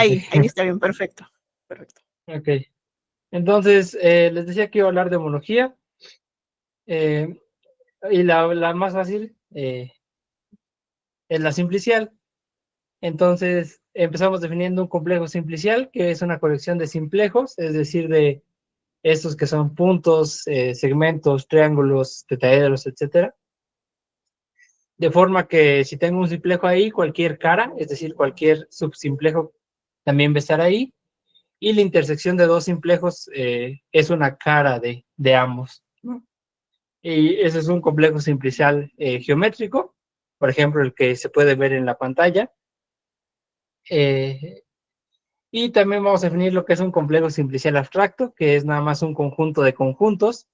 Ahí está bien, perfecto. Perfecto. Ok. Entonces, les decía que iba a hablar de homología. Y la más fácil es la simplicial. Entonces, empezamos definiendo un complejo simplicial, que es una colección de simplejos, es decir, de estos que son puntos, segmentos, triángulos, tetraedros, etcétera. De forma que si tengo un simplejo ahí, cualquier cara, es decir, cualquier subsimplejo también va a estar ahí. Y la intersección de dos simplejos es una cara de ambos, ¿no? Y ese es un complejo simplicial geométrico, por ejemplo, el que se puede ver en la pantalla. Y también vamos a definir lo que es un complejo simplicial abstracto, que es nada más un conjunto de conjuntos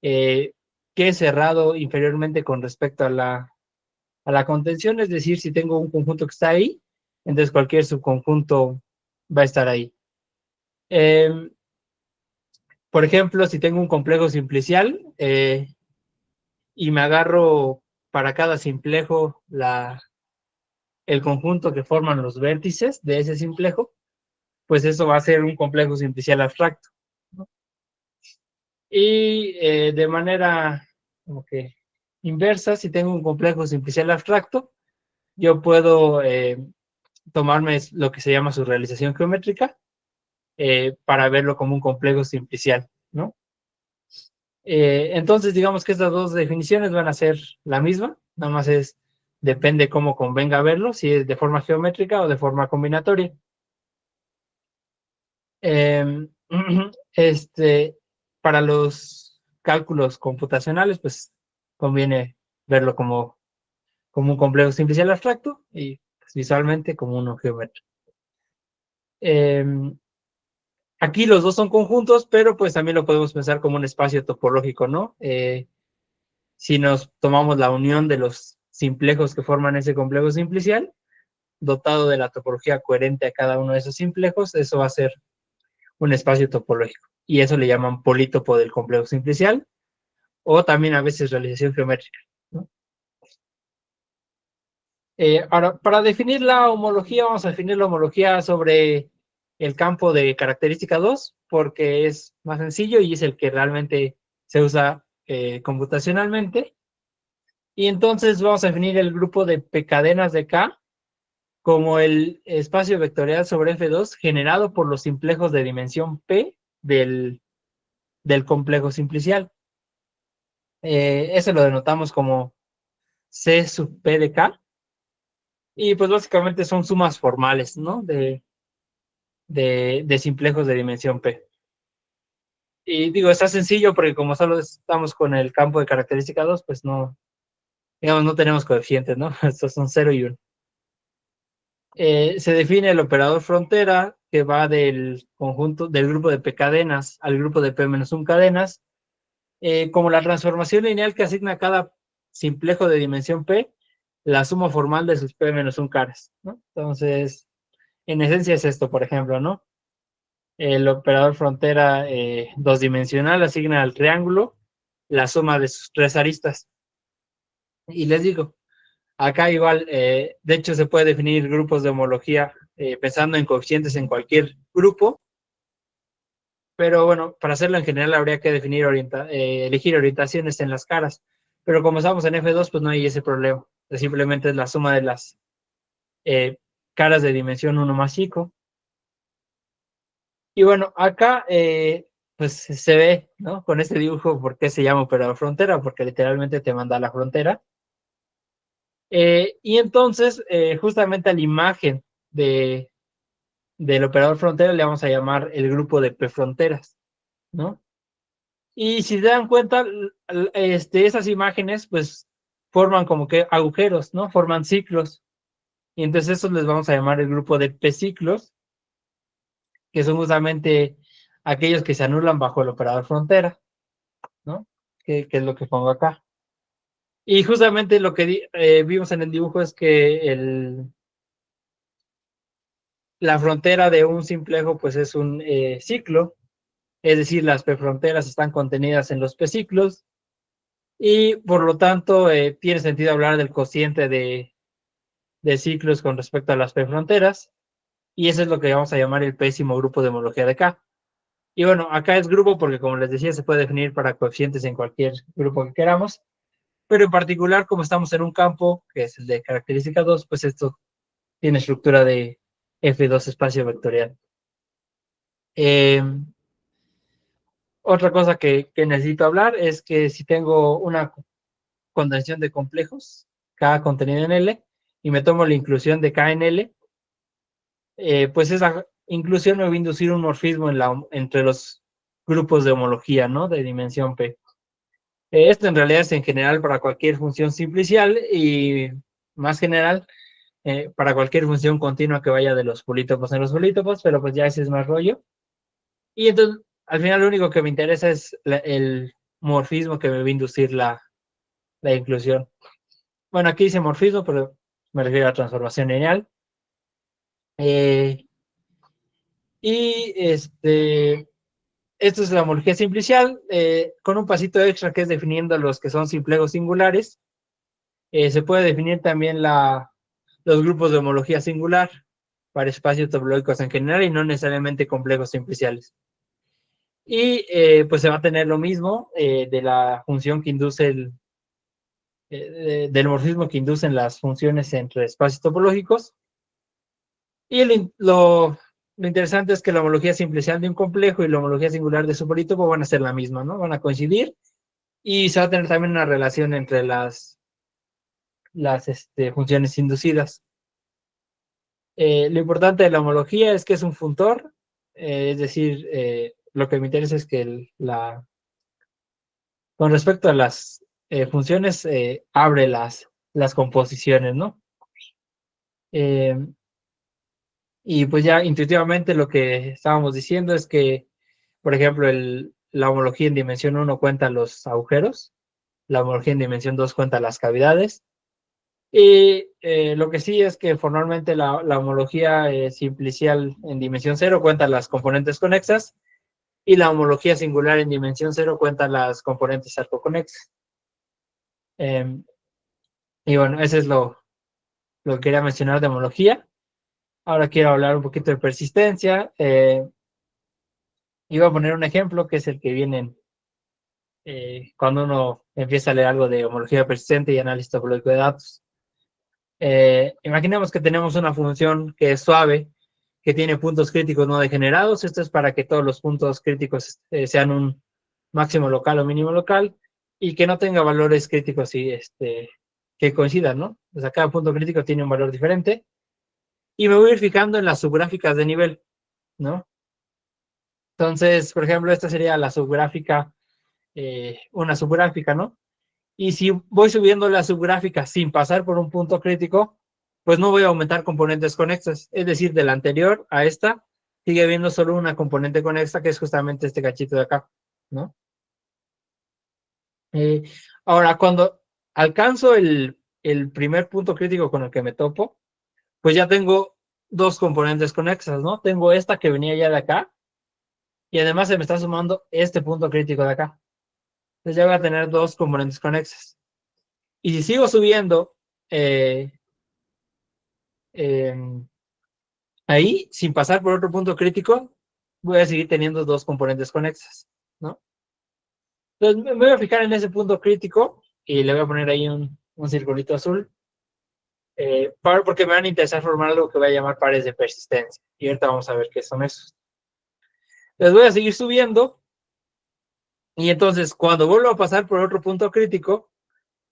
que es cerrado inferiormente con respecto a la contención, es decir, si tengo un conjunto que está ahí, entonces cualquier subconjunto va a estar ahí. Por ejemplo, si tengo un complejo simplicial y me agarro para cada simplejo el conjunto que forman los vértices de ese simplejo, pues eso va a ser un complejo simplicial abstracto, ¿no? Y de manera como que inversa, si tengo un complejo simplicial abstracto, yo puedo tomarme lo que se llama su realización geométrica para verlo como un complejo simplicial, ¿no? Entonces, digamos que estas dos definiciones van a ser la misma, nada más depende cómo convenga verlo, si es de forma geométrica o de forma combinatoria. Eh, para los cálculos computacionales, pues conviene verlo como un complejo simplicial abstracto y pues, visualmente como uno geométrico. Aquí los dos son conjuntos, pero pues también lo podemos pensar como un espacio topológico, ¿no? Si nos tomamos la unión de los simplejos que forman ese complejo simplicial, dotado de la topología coherente a cada uno de esos simplejos, eso va a ser un espacio topológico. Y eso le llaman polítopo del complejo simplicial, o también a veces realización geométrica, ¿no? Ahora, para definir la homología, vamos a definir la homología sobre el campo de característica 2, porque es más sencillo y es el que realmente se usa computacionalmente. Y entonces vamos a definir el grupo de P cadenas de K como el espacio vectorial sobre F2 generado por los simplejos de dimensión P del complejo simplicial. Eso lo denotamos como C sub P de K. Y pues básicamente son sumas formales, ¿no? De simplejos de dimensión P. Y digo, está sencillo porque como solo estamos con el campo de característica 2, pues no, digamos, no tenemos coeficientes, ¿no? Estos son 0 y 1. Se define el operador frontera que va del conjunto, del grupo de P cadenas al grupo de P-1 cadenas, como la transformación lineal que asigna a cada simplejo de dimensión P la suma formal de sus P-1 caras, ¿no? Entonces, en esencia es esto, por ejemplo, ¿no? El operador frontera dos dimensional asigna al triángulo la suma de sus tres aristas. Y les digo, acá igual, de hecho se puede definir grupos de homología pensando en coeficientes en cualquier grupo, pero bueno, para hacerlo en general habría que definir elegir orientaciones en las caras. Pero como estamos en F2, pues no hay ese problema. Simplemente es la suma de las caras de dimensión 1 más chico. Y bueno, acá pues se ve, ¿no? Con este dibujo, ¿por qué se llama operador frontera? Porque literalmente te manda a la frontera. Y entonces, justamente a la imagen del operador frontera le vamos a llamar el grupo de P-fronteras, ¿no? Y si se dan cuenta, esas imágenes, pues, forman como que agujeros, ¿no? Forman ciclos. Y entonces esos les vamos a llamar el grupo de P-ciclos, que son justamente aquellos que se anulan bajo el operador frontera, ¿no? Que es lo que pongo acá. Y justamente lo que vimos en el dibujo es que la frontera de un simplejo pues es un ciclo, es decir, las P-fronteras están contenidas en los P-ciclos y por lo tanto tiene sentido hablar del cociente de ciclos con respecto a las P-fronteras. y eso es lo que vamos a llamar el pésimo grupo de homología de K. Y bueno, acá es grupo porque, como les decía, se puede definir para coeficientes en cualquier grupo que queramos, pero en particular, como estamos en un campo, que es el de característica 2, pues esto tiene estructura de F2 espacio vectorial. Otra cosa que necesito hablar es que si tengo una condensación de complejos, K contenido en L, y me tomo la inclusión de K en L, pues esa inclusión me va a inducir un morfismo entre los grupos de homología, ¿no? De dimensión P. Esto en realidad es en general para cualquier función simplicial y más general para cualquier función continua que vaya de los polítopos en los polítopos, pero pues ya ese es más rollo. Y entonces, al final lo único que me interesa es el morfismo que me va a inducir la inclusión. Bueno, aquí dice morfismo, pero me refiero a transformación lineal. Y esto es la homología simplicial, con un pasito extra que es definiendo los que son simplejos singulares. Se puede definir también los grupos de homología singular para espacios topológicos en general y no necesariamente complejos simpliciales. Y pues se va a tener lo mismo de la función que induce del morfismo que inducen las funciones entre espacios topológicos. Y lo interesante es que la homología simplicial de un complejo y la homología singular de su polítopo van a ser la misma, ¿no? Van a coincidir y se va a tener también una relación entre las funciones inducidas. Lo importante de la homología es que es un funtor, es decir, lo que me interesa es que con respecto a las funciones, abre las composiciones, ¿no? Y pues ya intuitivamente lo que estábamos diciendo es que, por ejemplo, la homología en dimensión 1 cuenta los agujeros, la homología en dimensión 2 cuenta las cavidades, y lo que sí es que formalmente la homología simplicial en dimensión 0 cuenta las componentes conexas, y la homología singular en dimensión 0 cuenta las componentes arcoconexas. Y bueno, eso es lo que quería mencionar de homología. Ahora quiero hablar un poquito de persistencia. Iba a poner un ejemplo que es el que viene cuando uno empieza a leer algo de homología persistente y análisis topológico de datos. Imaginemos que tenemos una función que es suave, que tiene puntos críticos no degenerados. Esto es para que todos los puntos críticos sean un máximo local o mínimo local y que no tenga valores críticos y, que coincidan, ¿no? O sea, cada punto crítico tiene un valor diferente. Y me voy a ir fijando en las subgráficas de nivel, ¿no? Entonces, por ejemplo, esta sería la subgráfica, una subgráfica, ¿no? Y si voy subiendo la subgráfica sin pasar por un punto crítico, pues no voy a aumentar componentes conexas. Es decir, de la anterior a esta, sigue habiendo solo una componente conexa, que es justamente este cachito de acá, ¿no? Ahora, cuando alcanzo el primer punto crítico con el que me topo, pues ya tengo dos componentes conexas, ¿no? Tengo esta que venía ya de acá, y además se me está sumando este punto crítico de acá. Entonces ya voy a tener dos componentes conexas. Y si sigo subiendo ahí, sin pasar por otro punto crítico, voy a seguir teniendo dos componentes conexas, ¿no? Entonces me voy a fijar en ese punto crítico y le voy a poner ahí un circulito azul, porque me van a interesar formar algo que voy a llamar pares de persistencia. Y ahorita vamos a ver qué son esos. Les voy a seguir subiendo y entonces cuando vuelvo a pasar por otro punto crítico,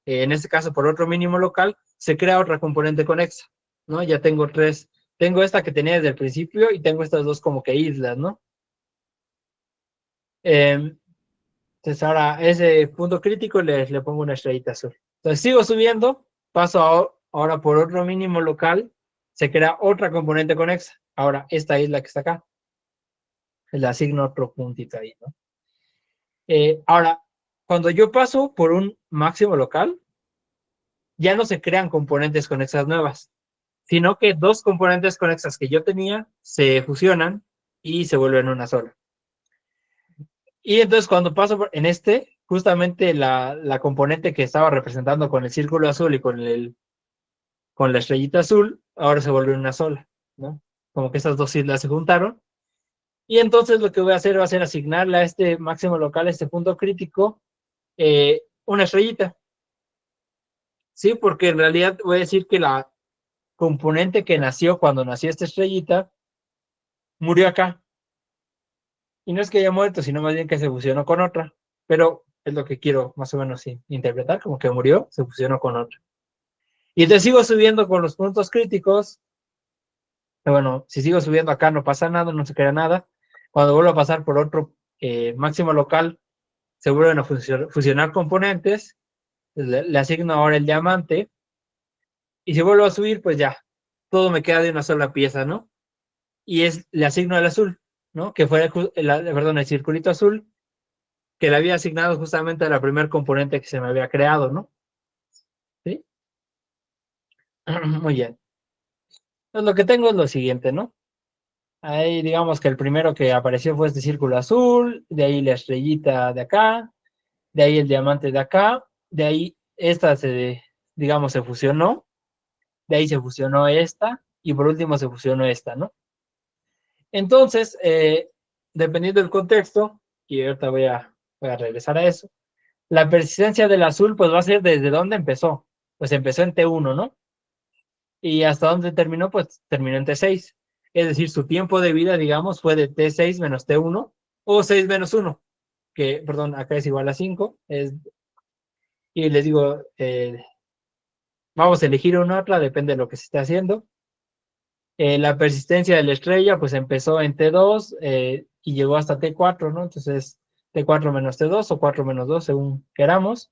en este caso por otro mínimo local, se crea otra componente conexa, ¿no? Ya tengo tres. Tengo esta que tenía desde el principio y tengo estas dos como que islas, ¿no? Entonces ahora ese punto crítico le pongo una estrellita azul. Entonces sigo subiendo, paso ahora por otro mínimo local, se crea otra componente conexa. Ahora esta isla que está acá, le asigno otro puntito ahí, ¿no? Ahora, cuando yo paso por un máximo local, ya no se crean componentes conexas nuevas, sino que dos componentes conexas que yo tenía se fusionan y se vuelven una sola. Y entonces cuando paso en justamente la componente que estaba representando con el círculo azul y con la estrellita azul, ahora se vuelve una sola, ¿no? como que esas dos islas se juntaron. Y entonces lo que voy a hacer va a ser asignarle a este máximo local, a este punto crítico, una estrellita. Sí, porque en realidad voy a decir que la componente que nació cuando nació esta estrellita murió acá. Y no es que haya muerto, sino más bien que se fusionó con otra. Pero es lo que quiero más o menos interpretar, como que murió, se fusionó con otra. Y te sigo subiendo con los puntos críticos. Bueno, si sigo subiendo acá no pasa nada, no se crea nada. Cuando vuelvo a pasar por otro máximo local, se vuelven a fusionar componentes. Le asigno ahora el diamante. Y si vuelvo a subir, pues ya, todo me queda de una sola pieza, ¿no? Y le asigno el azul, ¿no? Que fue el circulito azul, que le había asignado justamente a la primer componente que se me había creado, ¿no? ¿Sí? Muy bien. Entonces lo que tengo es lo siguiente, ¿no? Ahí digamos que el primero que apareció fue este círculo azul, de ahí la estrellita de acá, de ahí el diamante de acá, de ahí esta digamos, se fusionó, de ahí se fusionó esta, y por último se fusionó esta, ¿no? Entonces, dependiendo del contexto, y ahorita voy a regresar a eso, la persistencia del azul pues va a ser desde dónde empezó. Pues empezó en T1, ¿no? Y hasta dónde terminó, pues terminó en T6. Es decir, su tiempo de vida, digamos, fue de T6 menos T1 o 6 menos 1, que, perdón, acá es igual a 5. Y les digo, vamos a elegir una u otra, depende de lo que se esté haciendo. La persistencia de la estrella, pues empezó en T2 y llegó hasta T4, ¿no? Entonces, T4 menos T2 o 4 menos 2, según queramos.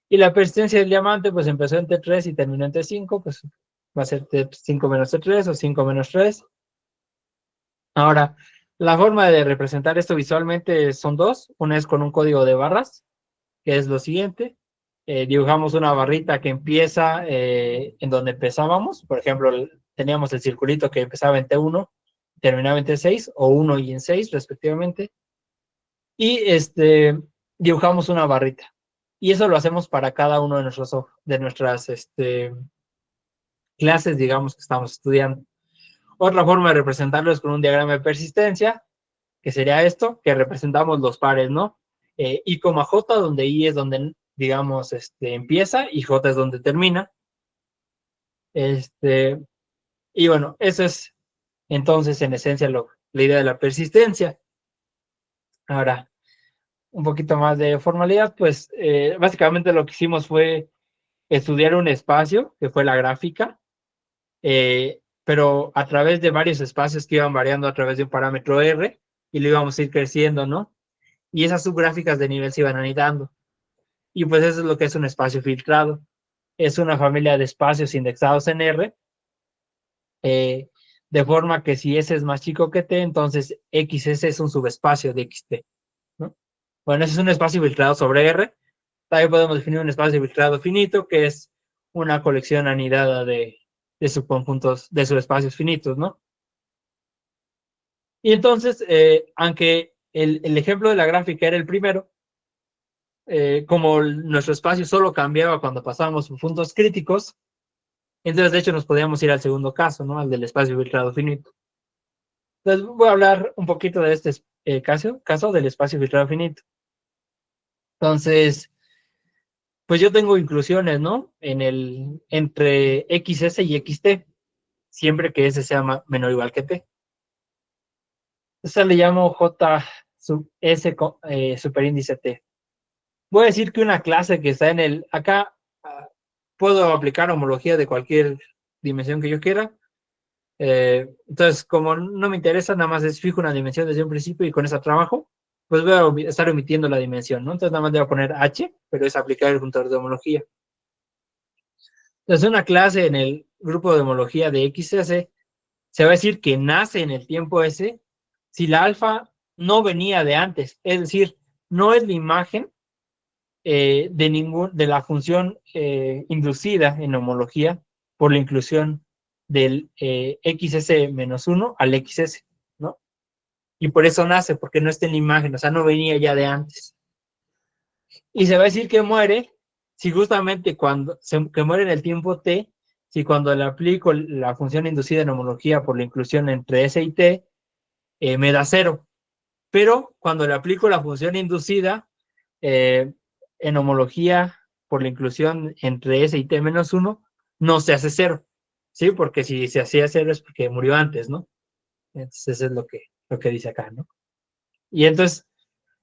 Y la persistencia del diamante, pues empezó en T3 y terminó en T5, pues va a ser T5 menos T3 o 5 menos 3. Ahora, la forma de representar esto visualmente son dos. Una es con un código de barras, que es lo siguiente. Dibujamos una barrita que empieza en donde empezábamos. Por ejemplo, teníamos el circulito que empezaba en T1, terminaba en T6, o 1 y en 6 respectivamente. Y dibujamos una barrita. Y eso lo hacemos para cada uno de nuestras clases, digamos, que estamos estudiando. Otra forma de representarlo es con un diagrama de persistencia, que sería esto, que representamos los pares, ¿no? I, J, donde I es donde, digamos, empieza y J es donde termina. Y bueno, eso es entonces en esencia la idea de la persistencia. Ahora, un poquito más de formalidad, pues básicamente lo que hicimos fue estudiar un espacio, que fue la gráfica, pero a través de varios espacios que iban variando a través de un parámetro R, y lo íbamos a ir creciendo, ¿no? Y esas subgráficas de nivel se iban anidando. Y pues eso es lo que es un espacio filtrado. Es una familia de espacios indexados en R, de forma que si S es más chico que T, entonces XS es un subespacio de XT, ¿no? Bueno, ese es un espacio filtrado sobre R. También podemos definir un espacio filtrado finito, que es una colección anidada de subconjuntos, de subespacios finitos, ¿no? Y entonces, aunque el ejemplo de la gráfica era el primero, como nuestro espacio solo cambiaba cuando pasábamos por puntos críticos, entonces de hecho nos podíamos ir al segundo caso, ¿no? Al del espacio filtrado finito. Entonces voy a hablar un poquito de este caso del espacio filtrado finito. Entonces, pues yo tengo inclusiones, ¿no? Entre XS y XT, siempre que S sea menor o igual que T. Esa le llamo J sub S superíndice T. Voy a decir que una clase que está acá, puedo aplicar homología de cualquier dimensión que yo quiera. Entonces, como no me interesa, nada más es fijo una dimensión desde un principio y con esa trabajo, pues voy a estar omitiendo la dimensión, ¿no? Entonces nada más le voy a poner H, pero es aplicar el juntor de homología. Entonces, una clase en el grupo de homología de XS se va a decir que nace en el tiempo S si la alfa no venía de antes, es decir, no es la imagen de la función inducida en homología por la inclusión del XS-1 al XS, ¿no? Y por eso nace, porque no está en la imagen, o sea, no venía ya de antes. Y se va a decir que muere si justamente que muere en el tiempo T, si cuando le aplico la función inducida en homología por la inclusión entre S y T, me da 0. Pero cuando le aplico la función inducida en homología por la inclusión entre S y T menos 1, no se hace 0. ¿Sí? Porque si se hacía 0 es porque murió antes, ¿no? Entonces eso es lo que dice acá, ¿no? Y entonces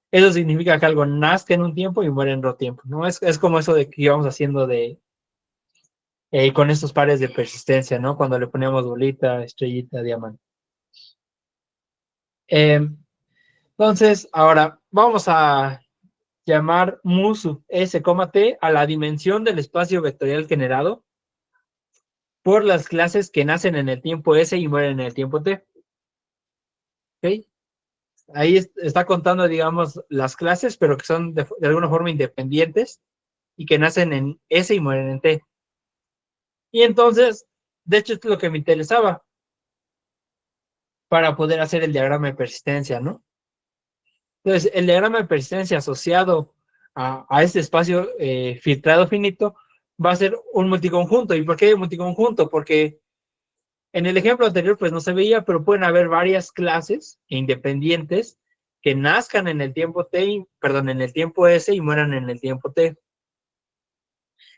eso significa que algo nazca en un tiempo y muere en otro tiempo, ¿no? Es como eso de que íbamos haciendo con estos pares de persistencia, ¿no? Cuando le poníamos bolita, estrellita, diamante. Entonces, ahora vamos a llamar musu S, T a la dimensión del espacio vectorial generado por las clases que nacen en el tiempo S y mueren en el tiempo T. ¿Ok? Ahí está contando, digamos, las clases, pero que son de alguna forma independientes y que nacen en S y mueren en T. Y entonces, de hecho, esto es lo que me interesaba para poder hacer el diagrama de persistencia, ¿no? Entonces, el diagrama de persistencia asociado a este espacio filtrado finito va a ser un multiconjunto. ¿Y por qué multiconjunto? Porque en el ejemplo anterior, pues no se veía, pero pueden haber varias clases independientes que nazcan en el tiempo T, perdón, en el tiempo S y mueran en el tiempo T.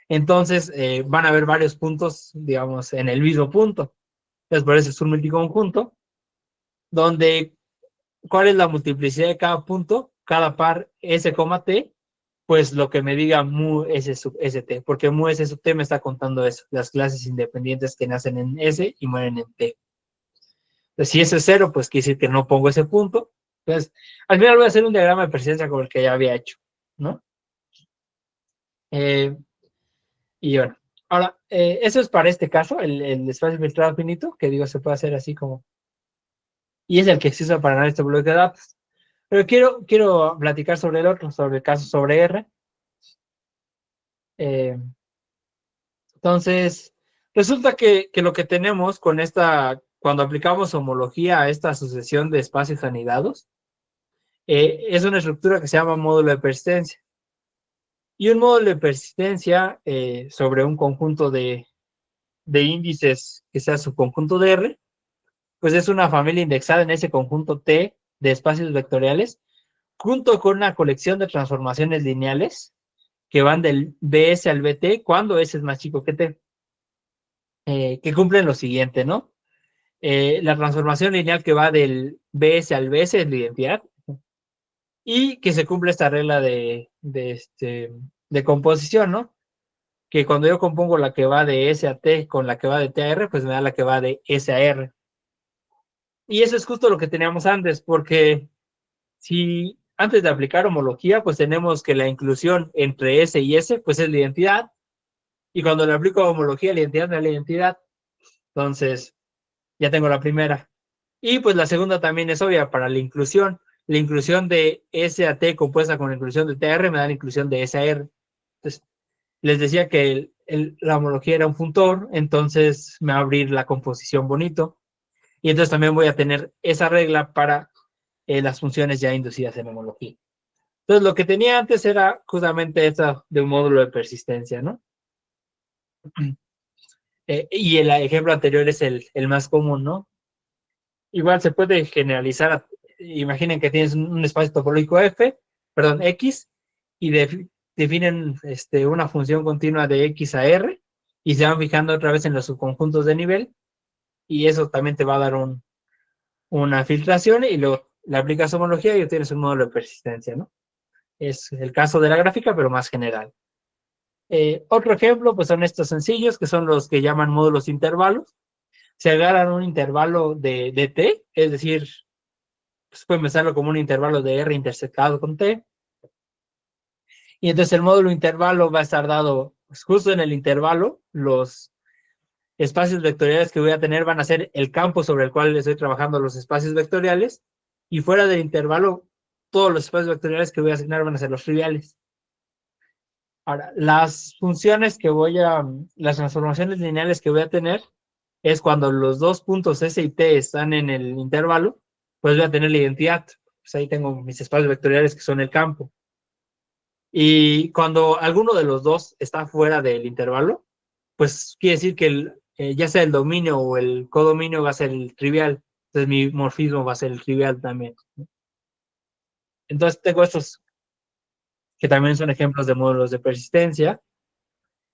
Entonces, van a haber varios puntos, digamos, en el mismo punto. Entonces, por eso es un multiconjunto, donde, ¿cuál es la multiplicidad de cada punto? Cada par S, T, pues lo que me diga mu S sub ST, porque mu S sub T me está contando eso, las clases independientes que nacen en S y mueren en T. Entonces, si eso es 0, pues quiere decir que no pongo ese punto. Entonces, al final voy a hacer un diagrama de persistencia como el que ya había hecho, ¿no? Y bueno, ahora, eso es para este caso, el espacio filtrado finito, que digo, se puede hacer así como, y es el que se usa para ganar este bloque de datos. Pero quiero platicar sobre el otro, sobre el caso sobre R. Entonces, resulta que lo que tenemos con cuando aplicamos homología a esta sucesión de espacios anidados, es una estructura que se llama módulo de persistencia. Y un módulo de persistencia sobre un conjunto de índices que sea su conjunto de R, pues es una familia indexada en ese conjunto T de espacios vectoriales, junto con una colección de transformaciones lineales que van del BS al BT cuando S es más chico que T, que cumplen lo siguiente, ¿no? La transformación lineal que va del BS al BS es la identidad, y que se cumple esta regla de composición, ¿no? Que cuando yo compongo la que va de S a T con la que va de T a R, pues me da la que va de S a R. Y eso es justo lo que teníamos antes, porque si antes de aplicar homología, pues tenemos que la inclusión entre S y S, pues es la identidad, y cuando le aplico homología, la identidad es la identidad. Entonces, ya tengo la primera. Y pues la segunda también es obvia para la inclusión. La inclusión de S a T compuesta con la inclusión de T a R me da la inclusión de S a R. Entonces, les decía que la homología era un funtor, entonces me va a abrir la composición bonito. Y entonces también voy a tener esa regla para las funciones ya inducidas en homología. Entonces, lo que tenía antes era justamente esa de un módulo de persistencia, ¿no? Y el ejemplo anterior es el más común, ¿no? Igual se puede generalizar. Imaginen que tienes un espacio topológico X, y definen una función continua de X a R, y se van fijando otra vez en los subconjuntos de nivel, y eso también te va a dar una filtración, y luego le aplicas homología y obtienes un módulo de persistencia, ¿no? Es el caso de la gráfica, pero más general. Otro ejemplo, pues son estos sencillos, que son los que llaman módulos intervalos. Se agarran un intervalo de T, es decir, pues pueden pensarlo como un intervalo de R intersectado con T. Y entonces el módulo intervalo va a estar dado, pues justo en el intervalo, los espacios vectoriales que voy a tener van a ser el campo sobre el cual estoy trabajando los espacios vectoriales, y fuera del intervalo, todos los espacios vectoriales que voy a asignar van a ser los triviales. Ahora, las transformaciones lineales que voy a tener es cuando los dos puntos S y T están en el intervalo, pues voy a tener la identidad. Pues ahí tengo mis espacios vectoriales que son el campo. Y cuando alguno de los dos está fuera del intervalo, pues quiere decir que ya sea el dominio o el codominio va a ser el trivial. Entonces mi morfismo va a ser el trivial también. Entonces tengo estos que también son ejemplos de módulos de persistencia.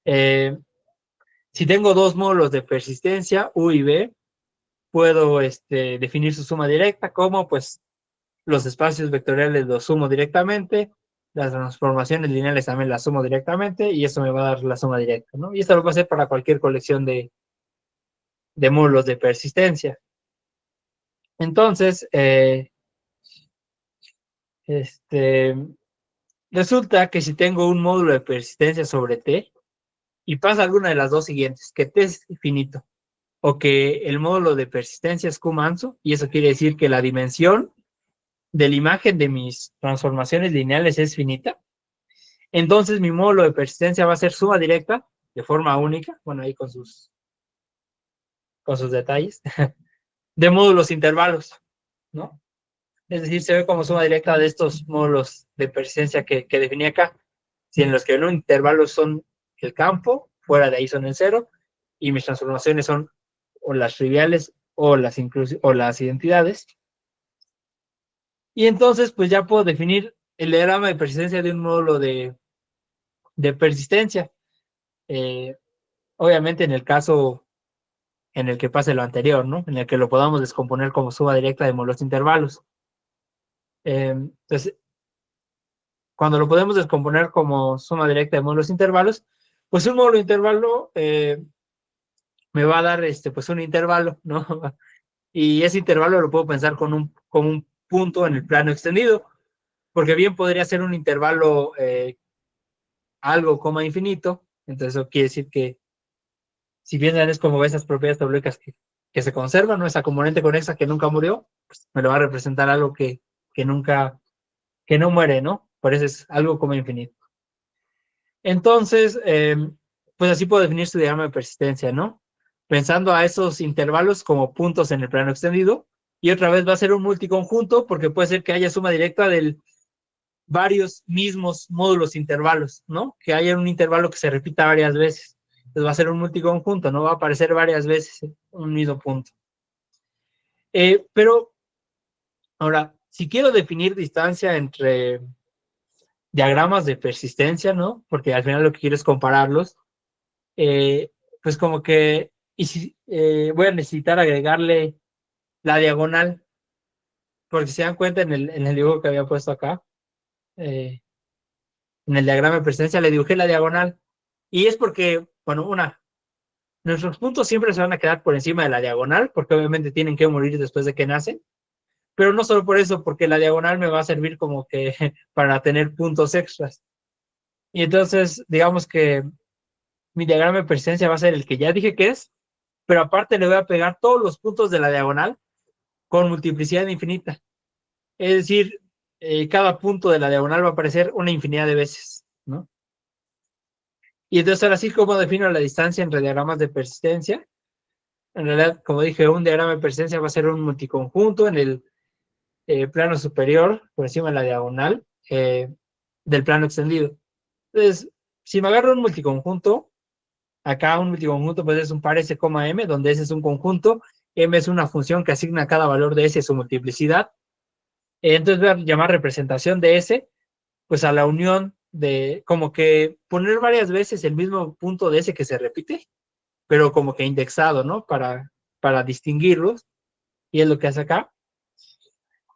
Si tengo dos módulos de persistencia, U y B, puedo definir su suma directa como pues los espacios vectoriales los sumo directamente, las transformaciones lineales también las sumo directamente y eso me va a dar la suma directa, ¿no? Y esto lo puedo hacer para cualquier colección de módulos de persistencia. Entonces, resulta que si tengo un módulo de persistencia sobre T y pasa alguna de las dos siguientes, que T es finito o que el módulo de persistencia es Q manso, y eso quiere decir que la dimensión de la imagen de mis transformaciones lineales es finita, entonces mi módulo de persistencia va a ser suma directa de forma única, bueno, ahí con sus detalles, de módulos intervalos, ¿no? Es decir, se ve como suma directa de estos módulos de persistencia que definí acá, si en los que en un intervalo son el campo, fuera de ahí son el cero, y mis transformaciones son o las triviales o las identidades. Y entonces, pues ya puedo definir el diagrama de persistencia de un módulo de persistencia. Obviamente en el caso en el que pase lo anterior, ¿no? En el que lo podamos descomponer como suma directa de módulos intervalos. Entonces, cuando lo podemos descomponer como suma directa de módulos intervalos, pues un módulo intervalo me va a dar pues un intervalo, ¿no? Y ese intervalo lo puedo pensar como un punto en el plano extendido, porque bien podría ser un intervalo algo, coma infinito, entonces eso quiere decir que si bien es como esas propiedades taulácicas que se conservan, ¿no? Esa componente conexa que nunca murió, pues me lo va a representar algo que nunca, que no muere, ¿no? Por eso es algo como infinito. Entonces, pues así puedo definir su diagrama de persistencia, ¿no? Pensando a esos intervalos como puntos en el plano extendido, y otra vez va a ser un multiconjunto, porque puede ser que haya suma directa de varios mismos módulos intervalos, ¿no? Que haya un intervalo que se repita varias veces. Entonces va a ser un multiconjunto, ¿no? Va a aparecer varias veces en un mismo punto. Pero, ahora, si quiero definir distancia entre diagramas de persistencia, ¿no? Porque al final lo que quiero es compararlos, pues como que voy a necesitar agregarle la diagonal, porque si se dan cuenta en el dibujo que había puesto acá, en el diagrama de persistencia le dibujé la diagonal, y es porque, bueno, nuestros puntos siempre se van a quedar por encima de la diagonal, porque obviamente tienen que morir después de que nacen, pero no solo por eso, porque la diagonal me va a servir como que para tener puntos extras. Y entonces, digamos que mi diagrama de persistencia va a ser el que ya dije que es, pero aparte le voy a pegar todos los puntos de la diagonal con multiplicidad infinita. Es decir, cada punto de la diagonal va a aparecer una infinidad de veces, ¿no? Y entonces ahora sí, ¿cómo defino la distancia entre diagramas de persistencia? En realidad, como dije, un diagrama de persistencia va a ser un multiconjunto en el plano superior, por encima de la diagonal, del plano extendido. Entonces, si me agarro un multiconjunto, acá un multiconjunto pues es un par S, M, donde S es un conjunto, M es una función que asigna a cada valor de S su multiplicidad. Entonces voy a llamar representación de S, pues a la unión de, como que poner varias veces el mismo punto de S que se repite, pero como que indexado, ¿no? Para distinguirlos, y es lo que hace acá.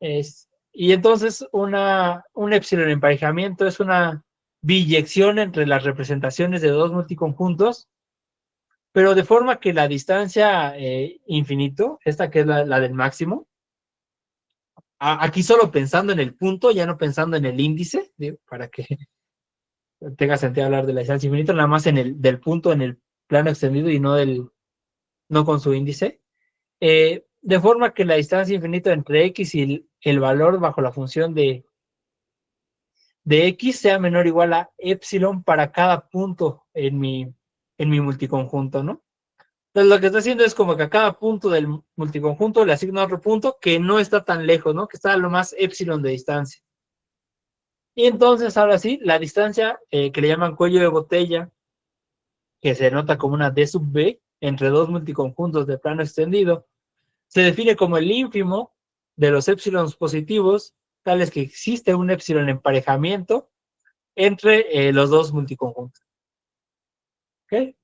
Y entonces un epsilon emparejamiento es una biyección entre las representaciones de dos multiconjuntos, pero de forma que la distancia infinito, esta que es la del máximo, aquí solo pensando en el punto, ya no pensando en el índice, para que tenga sentido hablar de la distancia infinita, nada más del punto en el plano extendido y no con su índice. De forma que la distancia infinita entre x y el valor bajo la función de x sea menor o igual a epsilon para cada punto en mi multiconjunto, ¿no? Entonces lo que está haciendo es como que a cada punto del multiconjunto le asigno otro punto que no está tan lejos, ¿no? Que está a lo más epsilon de distancia. Y entonces ahora sí, la distancia que le llaman cuello de botella, que se nota como una D sub B, entre dos multiconjuntos de plano extendido se define como el ínfimo de los épsilons positivos, tales que existe un épsilon emparejamiento entre los dos multiconjuntos. ¿Ok?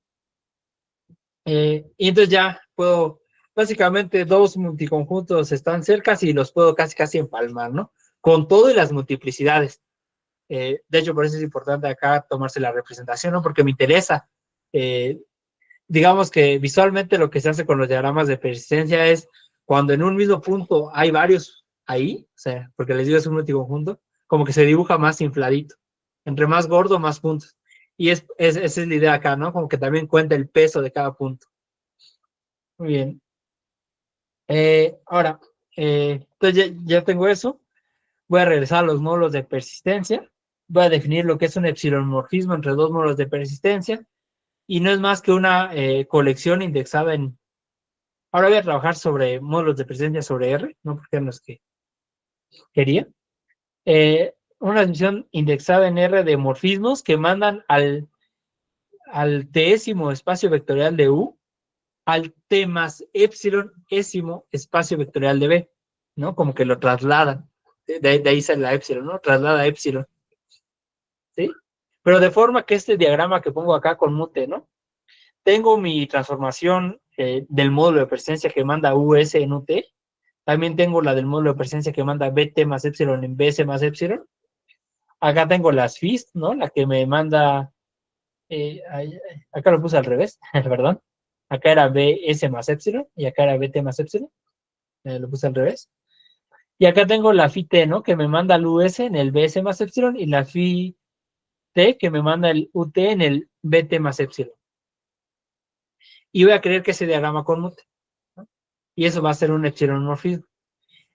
Y entonces ya puedo, básicamente dos multiconjuntos están cerca y los puedo casi empalmar, ¿no? Con todo y las multiplicidades. De hecho, por eso es importante acá tomarse la representación, ¿no? Porque me interesa. Digamos que visualmente lo que se hace con los diagramas de persistencia es cuando en un mismo punto hay varios ahí, o sea, porque les digo es un multiconjunto, como que se dibuja más infladito. Entre más gordo, más puntos. Y esa es la idea acá, ¿no? Como que también cuenta el peso de cada punto. Muy bien. Ahora, entonces ya tengo eso. Voy a regresar a los módulos de persistencia. Voy a definir lo que es un epsilonmorfismo entre dos módulos de persistencia. Y no es más que una colección indexada en... Ahora voy a trabajar sobre módulos de persistencia sobre R, no porque eran los que quería. Una definición indexada en R de morfismos que mandan al tésimo espacio vectorial de U al T más épsilon ésimo espacio vectorial de B, ¿no? Como que lo trasladan. De ahí sale la épsilon, ¿no? Traslada épsilon. ¿Sí? Pero de forma que este diagrama que pongo acá conmute, ¿no? Tengo mi transformación del módulo de persistencia que manda US en UT. También tengo la del módulo de persistencia que manda BT más épsilon en BS más épsilon. Acá tengo las FIST, ¿no? La que me manda... acá lo puse al revés, perdón. Acá era BS más épsilon y acá era BT más épsilon. Lo puse al revés. Y acá tengo la phi T, ¿no? Que me manda el US en el BS más épsilon y la phi T que me manda el UT en el BT más épsilon. Y voy a querer que ese diagrama conmute, ¿no? Y eso va a ser un epsilonmorfismo.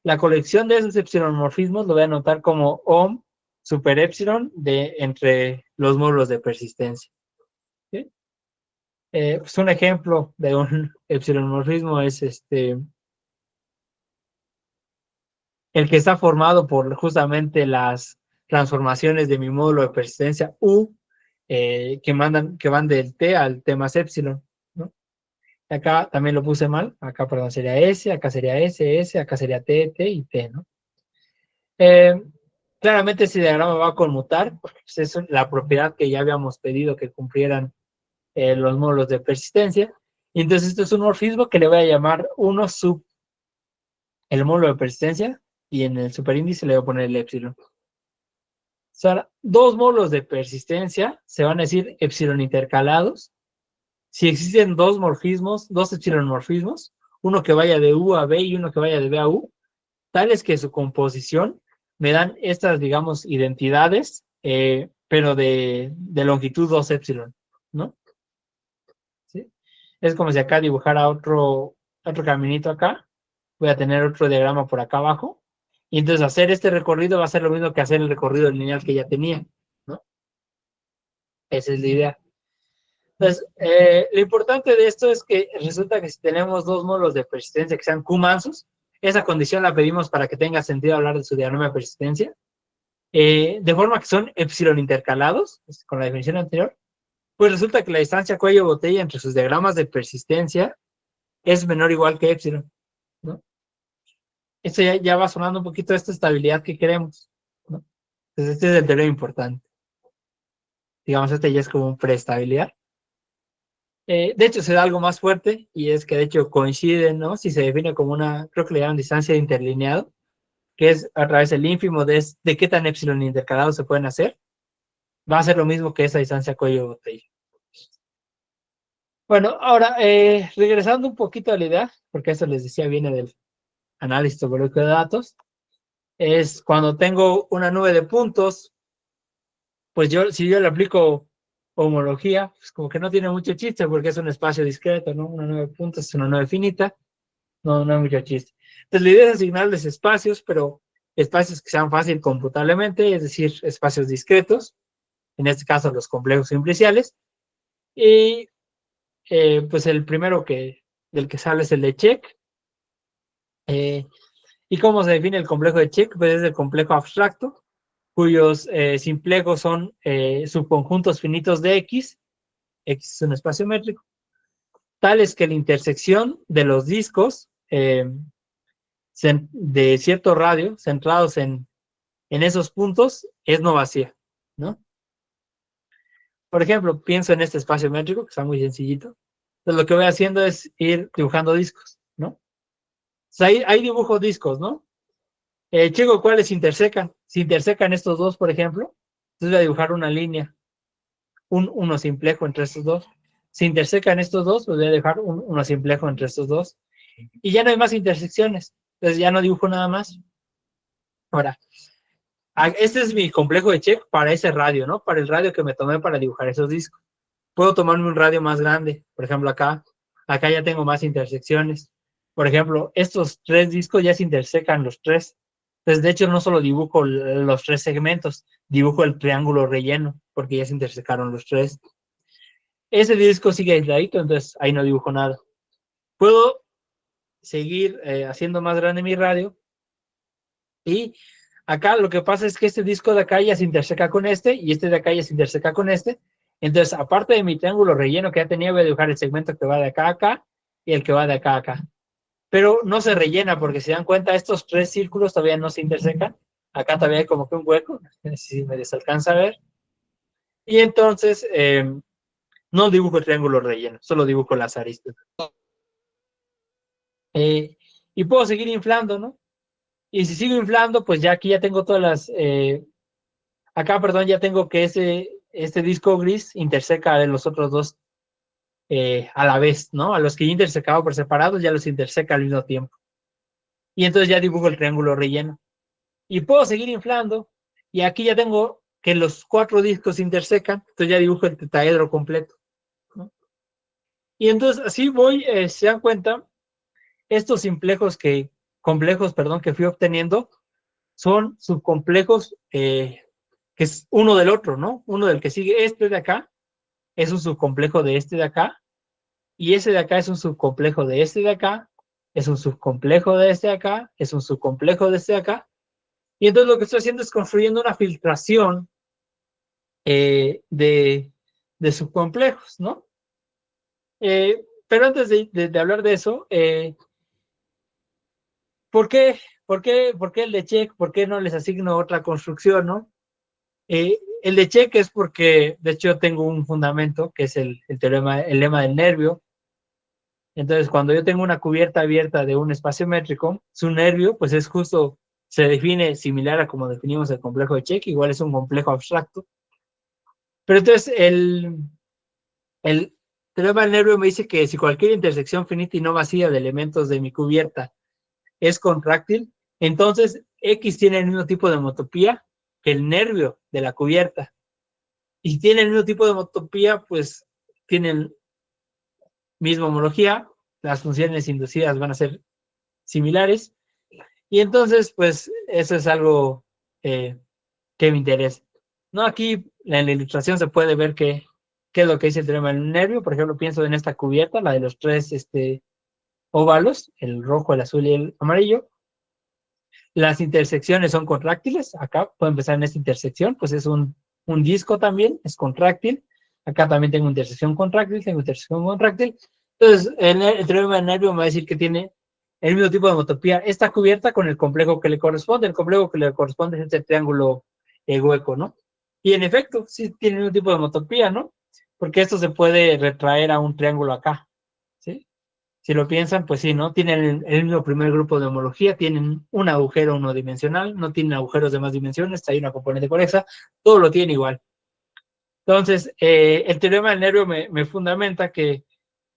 La colección de esos epsilonmorfismos lo voy a anotar como ohm super epsilon entre los módulos de persistencia. ¿Sí? Pues un ejemplo de un epsilonmorfismo es el que está formado por justamente las transformaciones de mi módulo de persistencia U, que van del T al T más epsilon, ¿no? Acá también lo puse mal, acá perdón, sería S, acá sería S, acá sería T, T y T, ¿no? Claramente ese diagrama va a conmutar, porque pues, es la propiedad que ya habíamos pedido que cumplieran los módulos de persistencia. Y entonces esto es un morfismo que le voy a llamar 1 sub el módulo de persistencia, y en el superíndice le voy a poner el épsilon. O sea, dos módulos de persistencia se van a decir epsilon intercalados. Si existen dos morfismos, dos epsilon morfismos, uno que vaya de U a B y uno que vaya de B a U, tales que su composición me dan estas, digamos, identidades, pero de longitud 2 epsilon, ¿no? ¿Sí? Es como si acá dibujara otro caminito acá. Voy a tener otro diagrama por acá abajo. Y entonces hacer este recorrido va a ser lo mismo que hacer el recorrido lineal que ya tenía, ¿no? Esa es la idea. Entonces, lo importante de esto es que resulta que si tenemos dos módulos de persistencia que sean Q-mansos, esa condición la pedimos para que tenga sentido hablar de su diagrama de persistencia, de forma que son epsilon intercalados, con la definición anterior, pues resulta que la distancia cuello-botella entre sus diagramas de persistencia es menor o igual que epsilon, ¿no? Esto ya va sonando un poquito esta estabilidad que queremos, ¿no? Entonces este es el teorema importante. Digamos, este ya es como un preestabilidad. De hecho, se da algo más fuerte, y es que de hecho coincide, ¿no? Si se define como una, creo que le llaman distancia de interlineado, que es a través del ínfimo de qué tan epsilon intercalados se pueden hacer, va a ser lo mismo que esa distancia cuello-botella. Bueno, ahora, regresando un poquito a la idea, porque eso les decía viene del análisis topológico de datos, es cuando tengo una nube de puntos, pues si yo le aplico homología, pues como que no tiene mucho chiste porque es un espacio discreto, ¿no? Una nube de puntos es una nube finita, no hay mucho chiste. Entonces la idea es asignarles espacios, pero espacios que sean fácil computablemente, es decir, espacios discretos, en este caso los complejos simpliciales, y pues el primero del que sale es el de check. ¿Y cómo se define el complejo de check? Pues es el complejo abstracto, cuyos simplejos son subconjuntos finitos de X. X es un espacio métrico. tal es que la intersección de los discos de cierto radio, centrados en esos puntos, es no vacía, ¿no? Por ejemplo, pienso en este espacio métrico, que está muy sencillito. Entonces, lo que voy haciendo es ir dibujando discos, ¿no? Entonces, ahí dibujo discos, ¿no? Checo cuáles se intersecan. Si intersecan estos dos, por ejemplo, entonces voy a dibujar una línea, uno simplejo entre estos dos. Si intersecan estos dos, pues voy a dejar uno simplejo entre estos dos. Y ya no hay más intersecciones. Entonces ya no dibujo nada más. Ahora, este es mi complejo de check para ese radio, ¿no? Para el radio que me tomé para dibujar esos discos. Puedo tomarme un radio más grande. Por ejemplo, acá ya tengo más intersecciones. Por ejemplo, estos 3 discos ya se intersecan los 3. Entonces, de hecho, no solo dibujo los 3 segmentos, dibujo el triángulo relleno, porque ya se intersecaron los 3. Ese disco sigue aisladito, entonces ahí no dibujo nada. Puedo seguir haciendo más grande mi radio. Y acá lo que pasa es que este disco de acá ya se interseca con este, y este de acá ya se interseca con este. Entonces, aparte de mi triángulo relleno que ya tenía, voy a dibujar el segmento que va de acá a acá y el que va de acá a acá. Pero no se rellena, porque si se dan cuenta, estos 3 círculos todavía no se intersecan. Acá todavía hay como que un hueco, si me desalcanza a ver. Y entonces, no dibujo el triángulo relleno, solo dibujo las aristas. Y puedo seguir inflando, ¿no? Y si sigo inflando, pues ya aquí ya tengo todas las... acá, perdón, ya tengo que este disco gris interseca de los otros dos a la vez, ¿no? A los que ya intersecaba por separado, ya los interseca al mismo tiempo. Y entonces ya dibujo el triángulo relleno. Y puedo seguir inflando, y aquí ya tengo que los 4 discos intersecan, entonces ya dibujo el tetraedro completo, ¿no? Y entonces así voy, se dan cuenta, estos complejos que fui obteniendo, son subcomplejos que es uno del otro, ¿no? Uno del que sigue. Este de acá es un subcomplejo de este de acá, y ese de acá es un subcomplejo de este de acá, es un subcomplejo de este de acá, es un subcomplejo de este de acá. Y entonces lo que estoy haciendo es construyendo una filtración de subcomplejos, ¿no? Pero antes de hablar de eso, ¿por qué el de check? ¿Por qué no les asigno otra construcción, no? El de check es porque, de hecho, tengo un fundamento que es el lema del nervio. Entonces, cuando yo tengo una cubierta abierta de un espacio métrico, su nervio, pues es justo, se define similar a como definimos el complejo de check, igual es un complejo abstracto. Pero entonces, el teorema del nervio me dice que si cualquier intersección finita y no vacía de elementos de mi cubierta es contráctil, entonces X tiene el mismo tipo de homotopía que el nervio de la cubierta. Y si tiene el mismo tipo de homotopía, pues tienen misma homología, las funciones inducidas van a ser similares, y entonces, pues, eso es algo que me interesa. No, aquí en la ilustración se puede ver qué es lo que dice el teorema del nervio. Por ejemplo, pienso en esta cubierta, la de los 3 óvalos, el rojo, el azul y el amarillo. Las intersecciones son contráctiles. Acá puedo empezar en esta intersección, pues es un disco también, es contráctil. Acá también tengo intersección contráctil, Entonces, el teorema del nervio me va a decir que tiene el mismo tipo de homotopía esta cubierta con el complejo que le corresponde. El complejo que le corresponde es este triángulo hueco, ¿no? Y en efecto, sí tiene el mismo tipo de homotopía, ¿no? Porque esto se puede retraer a un triángulo acá, ¿sí? Si lo piensan, pues sí, ¿no? Tienen el mismo primer grupo de homología, tienen un agujero unidimensional, no tienen agujeros de más dimensiones, hay una componente conexa, todo lo tiene igual. Entonces, el teorema del nervio me fundamenta que,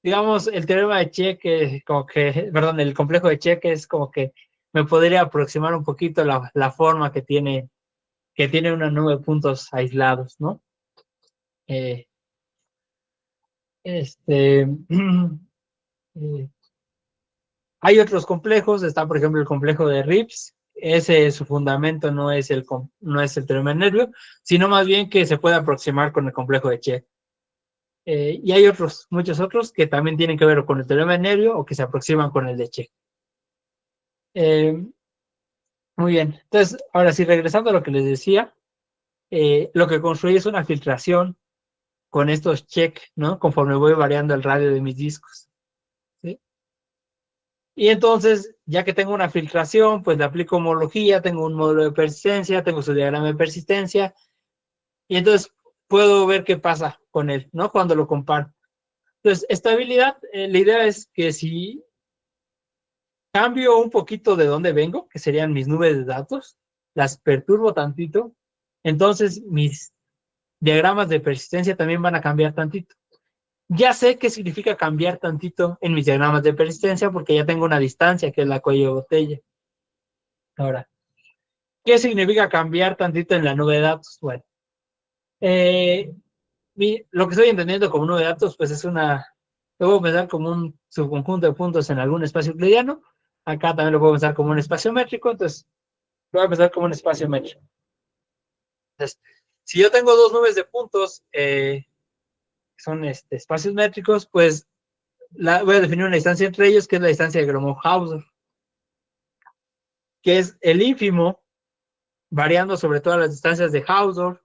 digamos, el teorema de Check, como que, perdón, el complejo de Check es como que me podría aproximar un poquito la forma que tiene una nube de puntos aislados, ¿no? Hay otros complejos, está por ejemplo el complejo de Rips. Ese, su fundamento no es el teorema del nervio, sino más bien que se puede aproximar con el complejo de Check. Y hay muchos otros que también tienen que ver con el teorema del nervio o que se aproximan con el de Check. Muy bien, entonces ahora sí, regresando a lo que les decía, lo que construí es una filtración con estos check, ¿no? Conforme voy variando el radio de mis discos. Y entonces, ya que tengo una filtración, pues le aplico homología, tengo un módulo de persistencia, tengo su diagrama de persistencia, y entonces puedo ver qué pasa con él, ¿no? Cuando lo comparo. Entonces, estabilidad, la idea es que si cambio un poquito de dónde vengo, que serían mis nubes de datos, las perturbo tantito, entonces mis diagramas de persistencia también van a cambiar tantito. Ya sé qué significa cambiar tantito en mis diagramas de persistencia porque ya tengo una distancia que es la cuello de botella. Ahora, ¿qué significa cambiar tantito en la nube de datos? Bueno, lo que estoy entendiendo como nube de datos, pues es una, lo puedo pensar como un subconjunto de puntos en algún espacio euclidiano. Acá también lo puedo pensar como un espacio métrico, entonces lo voy a pensar como un espacio métrico. Entonces, si yo tengo dos nubes de puntos, son espacios métricos, pues voy a definir una distancia entre ellos, que es la distancia de Gromov-Hausdorff, que es el ínfimo, variando sobre todas las distancias de Hausdorff,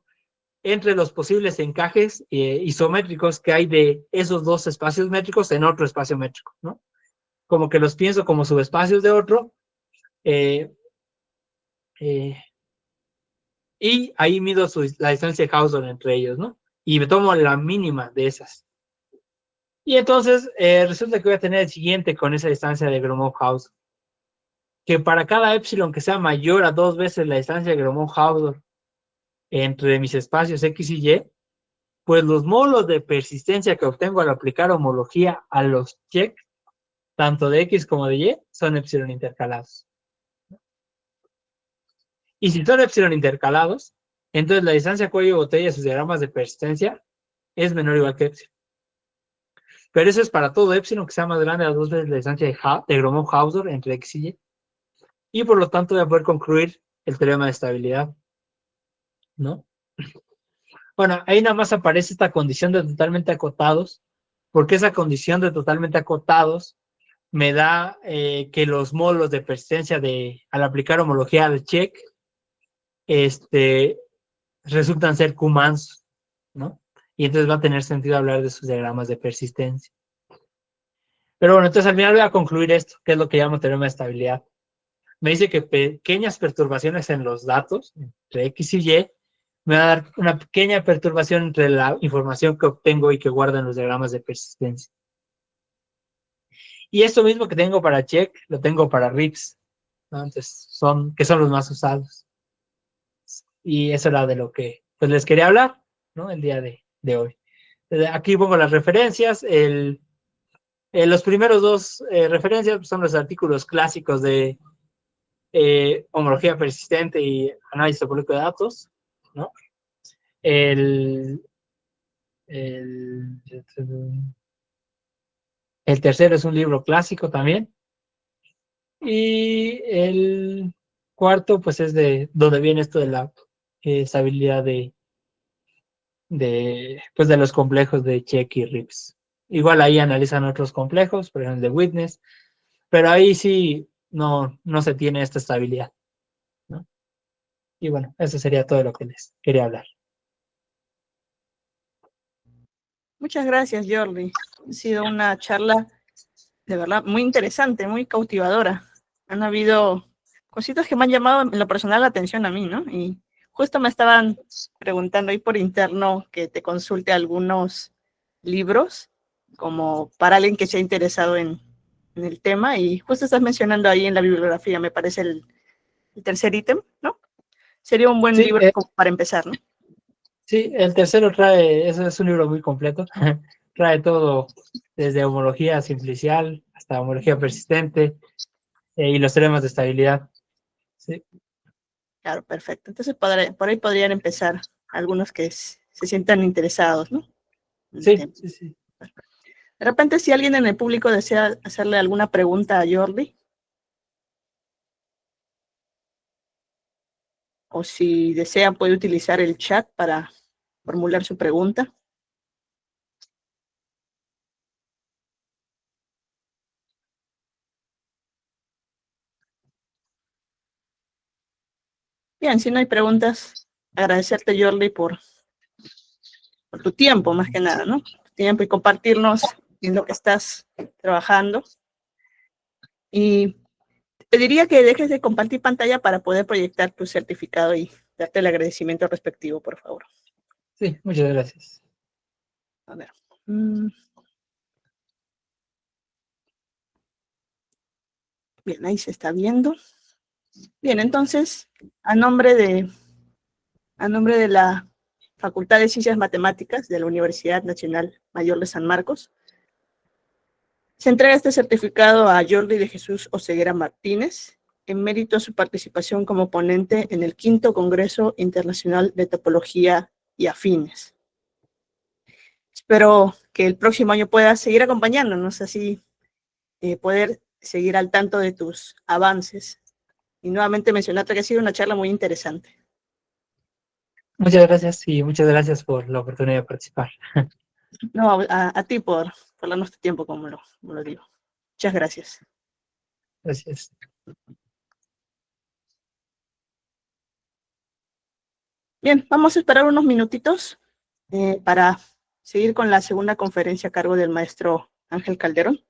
entre los posibles encajes isométricos que hay de esos dos espacios métricos en otro espacio métrico, ¿no? Como que los pienso como subespacios de otro, y ahí mido la distancia de Hausdorff entre ellos, ¿no? Y me tomo la mínima de esas. Y entonces resulta que voy a tener el siguiente con esa distancia de Gromov-Hausdorff, que para cada epsilon que sea mayor a 2 veces la distancia de Gromov-Hausdorff entre mis espacios X y Y, pues los módulos de persistencia que obtengo al aplicar homología a los check, tanto de X como de Y, son epsilon intercalados. Y si son epsilon intercalados, entonces la distancia cuello botella de sus diagramas de persistencia es menor o igual que epsilon. Pero eso es para todo epsilon que sea más grande a 2 veces la distancia de Gromov-Hausdorff entre X y Y. Y por lo tanto voy a poder concluir el teorema de estabilidad, ¿no? Bueno, ahí nada más aparece esta condición de totalmente acotados, porque esa condición de totalmente acotados me da que los módulos de persistencia al aplicar homología de check, resultan ser Q-mansos, ¿no? Y entonces va a tener sentido hablar de sus diagramas de persistencia. Pero bueno, entonces al final voy a concluir esto, que es lo que llamo teorema de estabilidad. Me dice que pequeñas perturbaciones en los datos, entre X y Y, me va a dar una pequeña perturbación entre la información que obtengo y que guardo en los diagramas de persistencia. Y esto mismo que tengo para check, lo tengo para RIPS, ¿no? Entonces, que son los más usados. Y eso era de lo que pues, les quería hablar, ¿no? El día de hoy. Aquí pongo las referencias. Los primeros dos referencias son los artículos clásicos de homología persistente y análisis topológico de datos, ¿no? El tercero es un libro clásico también. Y el cuarto, pues es de donde viene esto de la estabilidad pues de los complejos de Check y RIPS. Igual ahí analizan otros complejos, por ejemplo el de Witness, pero ahí sí no se tiene esta estabilidad, ¿no? Y bueno, eso sería todo lo que les quería hablar. Muchas gracias, Jordi. Ha sido una charla de verdad muy interesante, muy cautivadora. Han habido cositas que me han llamado en lo personal la atención a mí, ¿no? Y justo me estaban preguntando ahí por interno que te consulte algunos libros, como para alguien que se ha interesado en el tema, y justo estás mencionando ahí en la bibliografía, me parece el tercer ítem, ¿no? Sería un buen libro como para empezar, ¿no? Sí, el tercero es un libro muy completo, trae todo, desde homología simplicial hasta homología persistente y los teoremas de estabilidad. Sí. Claro, perfecto. Entonces, por ahí podrían empezar algunos que se sientan interesados, ¿no? Sí. De repente, si alguien en el público desea hacerle alguna pregunta a Jordi, o si desea puede utilizar el chat para formular su pregunta. Bien, si no hay preguntas, agradecerte, Jordi, por tu tiempo, más que nada, ¿no? Tu tiempo y compartirnos en lo que estás trabajando. Y te pediría que dejes de compartir pantalla para poder proyectar tu certificado y darte el agradecimiento respectivo, por favor. Sí, muchas gracias. A ver. Bien, ahí se está viendo. Bien, entonces, a nombre de la Facultad de Ciencias Matemáticas de la Universidad Nacional Mayor de San Marcos, se entrega este certificado a Jordi de Jesús Oseguera Martínez, en mérito a su participación como ponente en el V Congreso Internacional de Topología y Afines. Espero que el próximo año puedas seguir acompañándonos, así poder seguir al tanto de tus avances. Y nuevamente mencionarte que ha sido una charla muy interesante. Muchas gracias y muchas gracias por la oportunidad de participar. No, a ti por darnos tu tiempo, como lo digo. Muchas gracias. Gracias. Bien, vamos a esperar unos minutitos para seguir con la segunda conferencia a cargo del maestro Ángel Calderón.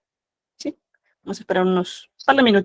Sí, vamos a esperar unos par de minutos.